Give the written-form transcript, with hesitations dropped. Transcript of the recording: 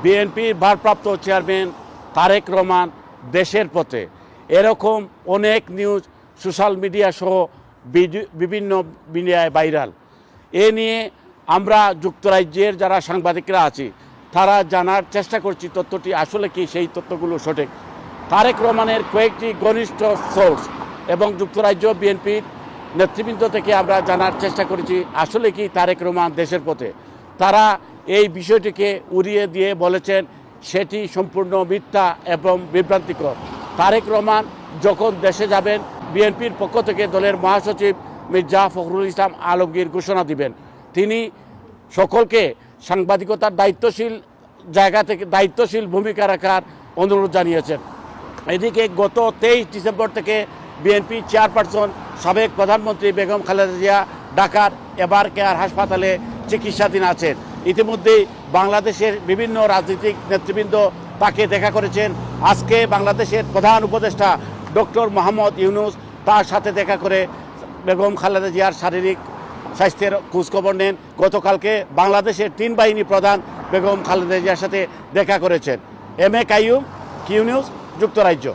বিএনপির ভারপ্রাপ্ত চেয়ারম্যান তারেক রহমান দেশের পথে, এরকম অনেক নিউজ সোশ্যাল মিডিয়া সহ বিভিন্ন মিডিয়ায় ভাইরাল। এ নিয়ে আমরা যুক্তরাজ্যের যারা সাংবাদিকরা আছি তারা জানার চেষ্টা করছি তথ্যটি আসলে কি, সেই তথ্যগুলো সঠিক। তারেক রহমানের কয়েকটি ঘনিষ্ঠ সোর্স এবং যুক্তরাজ্য বিএনপির নেতৃবৃন্দ থেকে আমরা জানার চেষ্টা করেছি আসলে কি তারেক রহমান দেশের পথে। তারা এই বিষয়টিকে উড়িয়ে দিয়ে বলেছেন সেটি সম্পূর্ণ মিথ্যা এবং বিভ্রান্তিকর। তারেক রহমান যখন দেশে যাবেন বিএনপির পক্ষ থেকে দলের মহাসচিব মির্জা ফখরুল ইসলাম আলমগীর ঘোষণা দিবেন। তিনি সকলকে সাংবাদিকতার দায়িত্বশীল জায়গা থেকে দায়িত্বশীল ভূমিকা রাখার অনুরোধ জানিয়েছেন। এদিকে গত 23 ডিসেম্বর থেকে বিএনপি চেয়ারপারসন সাবেক প্রধানমন্ত্রী বেগম খালেদা জিয়া ঢাকার এভার কেয়ার হাসপাতালে চিকিৎসাধীন আছেন। ইতিমধ্যেই বাংলাদেশের বিভিন্ন রাজনৈতিক নেতৃবৃন্দ তাকে দেখা করেছেন। আজকে বাংলাদেশের প্রধান উপদেষ্টা ডক্টর মোহাম্মদ ইউনূস তার সাথে দেখা করে বেগম খালেদা জিয়ার শারীরিক স্বাস্থ্যের খোঁজখবর নেন। গতকালকে বাংলাদেশের 3 বাহিনী প্রধান বেগম খালেদা জিয়ার সাথে দেখা করেছেন। M A Qayyum, Q news, যুক্তরাজ্য।